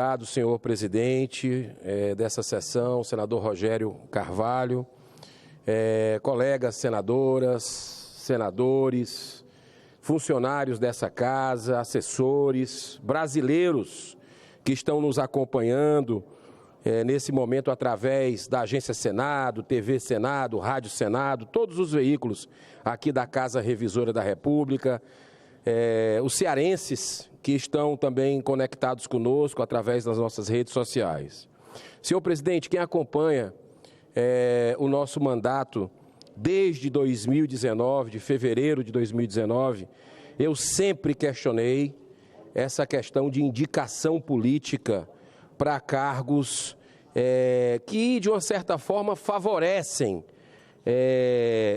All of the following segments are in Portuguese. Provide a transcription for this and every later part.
Obrigado, senhor presidente dessa sessão, senador Rogério Carvalho, colegas senadoras, senadores, funcionários dessa casa, assessores, brasileiros que estão nos acompanhando nesse momento através da Agência Senado, TV Senado, Rádio Senado, todos os veículos aqui da Casa Revisora da República, os cearenses que estão também conectados conosco através das nossas redes sociais. Senhor presidente, quem acompanha o nosso mandato desde 2019, de fevereiro de 2019, eu sempre questionei essa questão de indicação política para cargos que, de uma certa forma, favorecem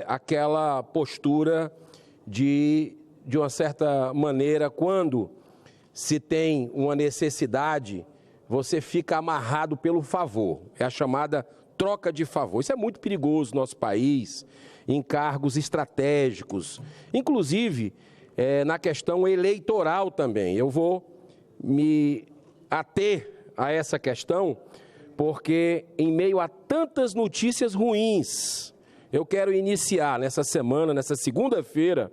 aquela postura de uma certa maneira, quando se tem uma necessidade, você fica amarrado pelo favor. É a chamada troca de favor. Isso é muito perigoso no nosso país, em cargos estratégicos, inclusive na questão eleitoral também. Eu vou me ater a essa questão, porque em meio a tantas notícias ruins, eu quero iniciar nessa semana, nessa segunda-feira,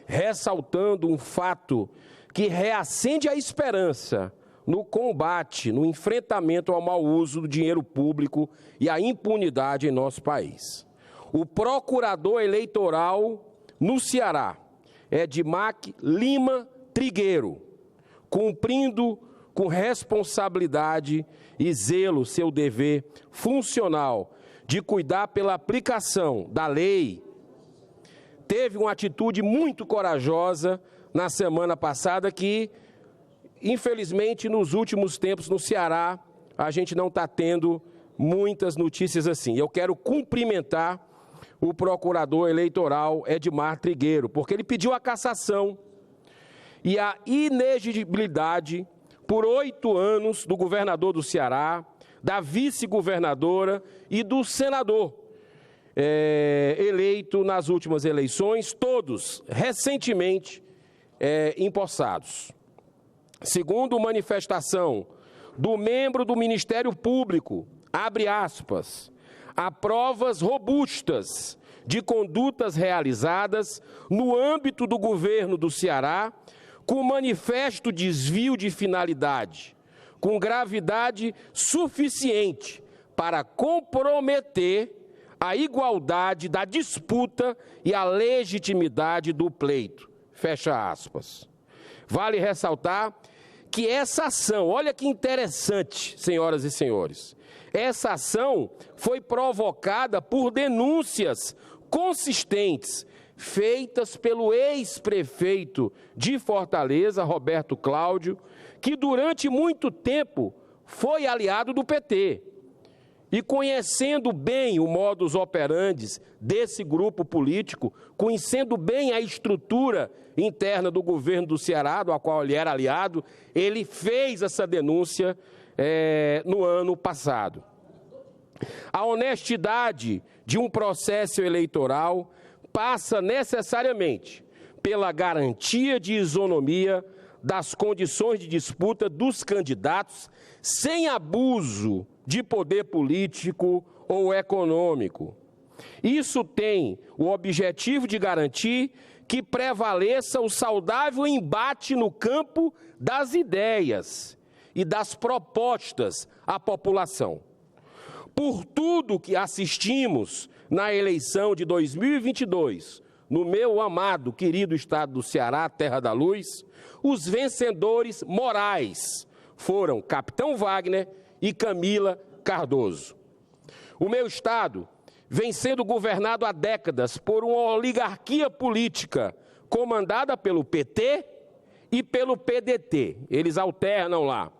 ressaltando um fato que reacende a esperança no combate, no enfrentamento ao mau uso do dinheiro público e à impunidade em nosso país. O procurador eleitoral no Ceará, Edmac Lima Trigueiro, cumprindo com responsabilidade e zelo seu dever funcional de cuidar pela aplicação da lei, teve uma atitude muito corajosa na semana passada que, infelizmente, nos últimos tempos no Ceará, a gente não está tendo muitas notícias assim. Eu quero cumprimentar o procurador eleitoral Edmac Trigueiro, porque ele pediu a cassação e a inexigibilidade por 8 anos do governador do Ceará, da vice-governadora e do senador eleito nas últimas eleições, todos recentemente empossados. Segundo manifestação do membro do Ministério Público, abre aspas, há provas robustas de condutas realizadas no âmbito do governo do Ceará com manifesto desvio de finalidade, com gravidade suficiente para comprometer a igualdade da disputa e a legitimidade do pleito. Fecha aspas. Vale ressaltar que essa ação, olha que interessante, senhoras e senhores, essa ação foi provocada por denúncias consistentes feitas pelo ex-prefeito de Fortaleza, Roberto Cláudio, que durante muito tempo foi aliado do PT. E conhecendo bem o modus operandi desse grupo político, conhecendo bem a estrutura interna do governo do Ceará, do qual ele era aliado, ele fez essa denúncia no ano passado. A honestidade de um processo eleitoral passa necessariamente pela garantia de isonomia das condições de disputa dos candidatos, sem abuso de poder político ou econômico. Isso tem o objetivo de garantir que prevaleça o saudável embate no campo das ideias e das propostas à população. Por tudo que assistimos na eleição de 2022, no meu amado, querido estado do Ceará, terra da luz, os vencedores morais foram Capitão Wagner e Camila Cardoso. O meu estado vem sendo governado há décadas por uma oligarquia política comandada pelo PT e pelo PDT. Eles alternam lá.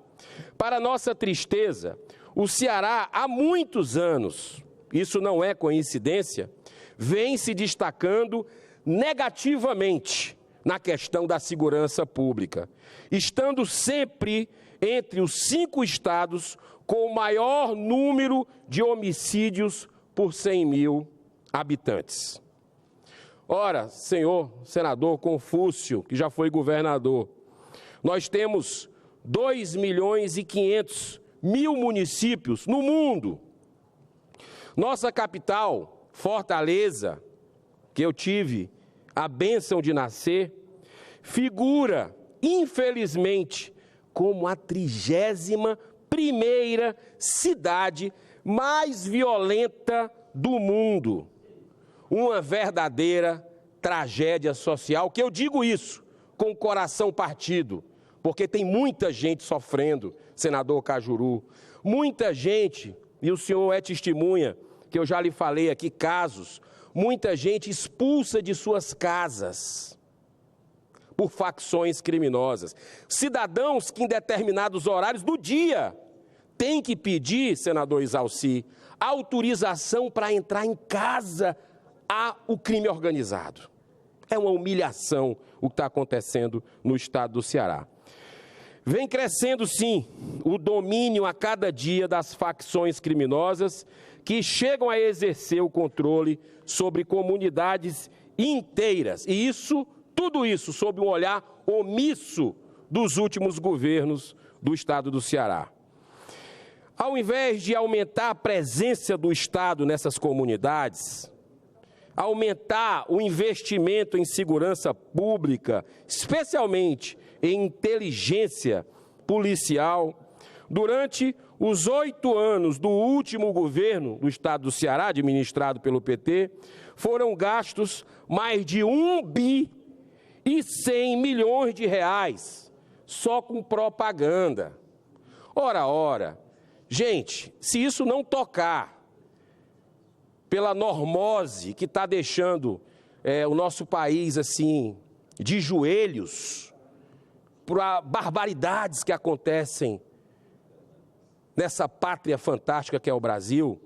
Para nossa tristeza, o Ceará, há muitos anos, isso não é coincidência, vem se destacando negativamente na questão da segurança pública, estando sempre entre os 5 estados com o maior número de homicídios por 100 mil habitantes. Ora, senhor senador Confúcio, que já foi governador, nós temos 2.500.000 municípios no mundo. Nossa capital, Fortaleza, que eu tive a bênção de nascer, figura, infelizmente, como a 31ª cidade mais violenta do mundo. Uma verdadeira tragédia social, que eu digo isso com o coração partido, porque tem muita gente sofrendo, senador Cajuru, muita gente, e o senhor é testemunha, que eu já lhe falei aqui, casos, muita gente expulsa de suas casas por facções criminosas. Cidadãos que em determinados horários do dia têm que pedir, senador Isalci, autorização para entrar em casa ao crime organizado. É uma humilhação o que está acontecendo no estado do Ceará. Vem crescendo, sim, o domínio a cada dia das facções criminosas que chegam a exercer o controle sobre comunidades inteiras. E tudo isso sob o olhar omisso dos últimos governos do estado do Ceará. Ao invés de aumentar a presença do Estado nessas comunidades, aumentar o investimento em segurança pública, especialmente em inteligência policial, durante os 8 anos do último governo do estado do Ceará, administrado pelo PT, foram gastos mais de 1,1 bilhão só com propaganda. Ora, gente, se isso não tocar pela normose que está deixando o nosso país assim de joelhos, por barbaridades que acontecem nessa pátria fantástica que é o Brasil,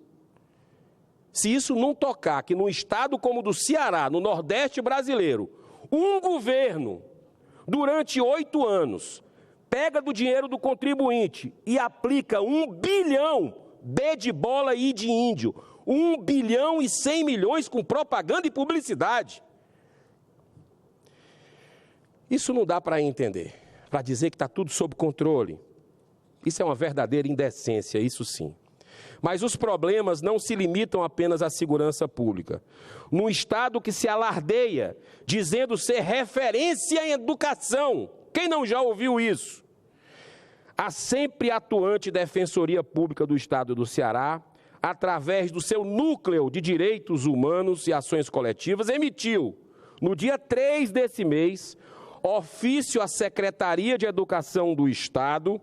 se isso não tocar que num estado como o do Ceará, no Nordeste brasileiro, um governo, durante 8 anos, pega do dinheiro do contribuinte e aplica 1 bilhão, B de bola e de índio, 1,1 bilhão com propaganda e publicidade. Isso não dá para entender, para dizer que está tudo sob controle. Isso é uma verdadeira indecência, isso sim. Mas os problemas não se limitam apenas à segurança pública. Num estado que se alardeia, dizendo ser referência em educação, quem não já ouviu isso? A sempre atuante Defensoria Pública do Estado do Ceará, através do seu núcleo de direitos humanos e ações coletivas, emitiu, no dia 3 desse mês, ofício à Secretaria de Educação do Estado,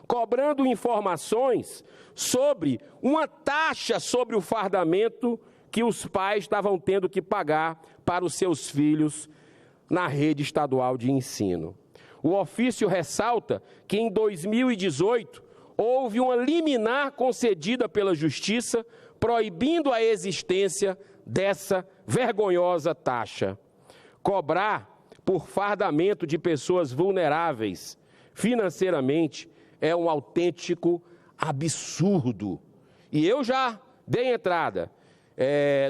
cobrando informações sobre uma taxa sobre o fardamento que os pais estavam tendo que pagar para os seus filhos na rede estadual de ensino. O ofício ressalta que em 2018 houve uma liminar concedida pela Justiça proibindo a existência dessa vergonhosa taxa. Cobrar por fardamento de pessoas vulneráveis financeiramente é um autêntico absurdo. E eu já dei entrada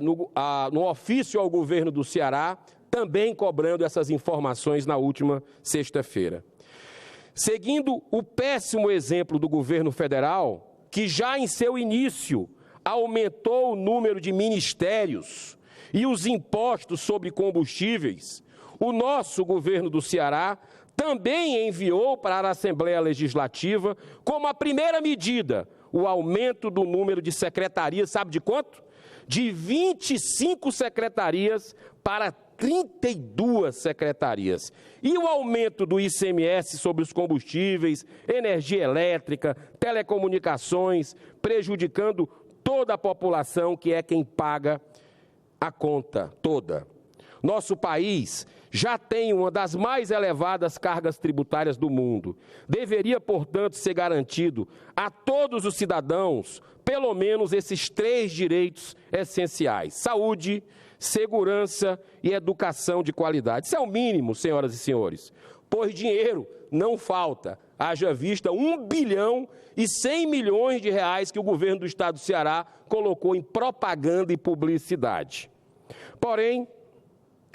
no ofício ao governo do Ceará, também cobrando essas informações na última sexta-feira. Seguindo o péssimo exemplo do governo federal, que já em seu início aumentou o número de ministérios e os impostos sobre combustíveis, o nosso governo do Ceará também enviou para a Assembleia Legislativa, como a primeira medida, o aumento do número de secretarias, sabe de quanto? De 25 secretarias para 32 secretarias. E o aumento do ICMS sobre os combustíveis, energia elétrica, telecomunicações, prejudicando toda a população, que é quem paga a conta toda. Nosso país já tem uma das mais elevadas cargas tributárias do mundo. Deveria, portanto, ser garantido a todos os cidadãos, pelo menos esses 3 direitos essenciais: saúde, segurança e educação de qualidade. Isso é o mínimo, senhoras e senhores, pois dinheiro não falta, haja vista 1,1 bilhão que o governo do estado do Ceará colocou em propaganda e publicidade. Porém,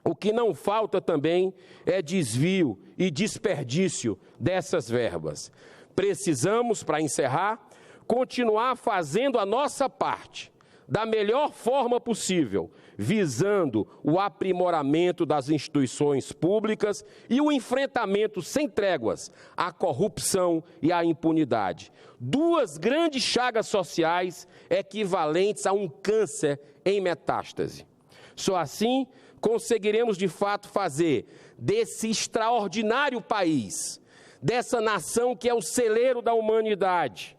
O que não falta também é desvio e desperdício dessas verbas. Precisamos, para encerrar, continuar fazendo a nossa parte da melhor forma possível, visando o aprimoramento das instituições públicas e o enfrentamento sem tréguas à corrupção e à impunidade. Duas grandes chagas sociais equivalentes a um câncer em metástase. Só assim conseguiremos, de fato, fazer desse extraordinário país, dessa nação que é o celeiro da humanidade,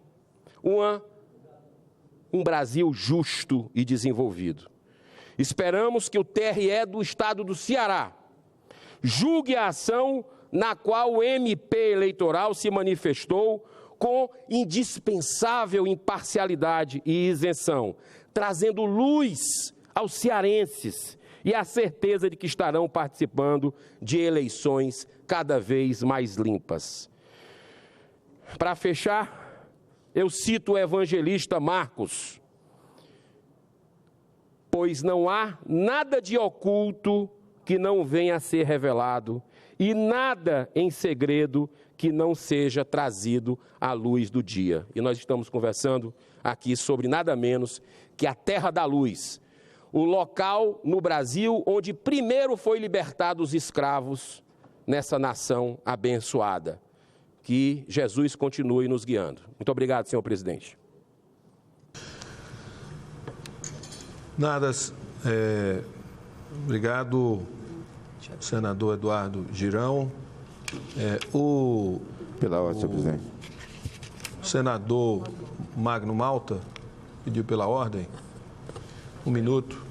um Brasil justo e desenvolvido. Esperamos que o TRE do Estado do Ceará julgue a ação na qual o MP eleitoral se manifestou com indispensável imparcialidade e isenção, trazendo luz aos cearenses e a certeza de que estarão participando de eleições cada vez mais limpas. Para fechar, eu cito o evangelista Marcos: pois não há nada de oculto que não venha a ser revelado, e nada em segredo que não seja trazido à luz do dia. E nós estamos conversando aqui sobre nada menos que a Terra da Luz, o local no Brasil onde primeiro foi libertado os escravos nessa nação abençoada. Que Jesus continue nos guiando. Muito obrigado, senhor presidente. Obrigado, senador Eduardo Girão. Pela ordem, senhor presidente. O senador Magno Malta pediu pela ordem. 1 minuto.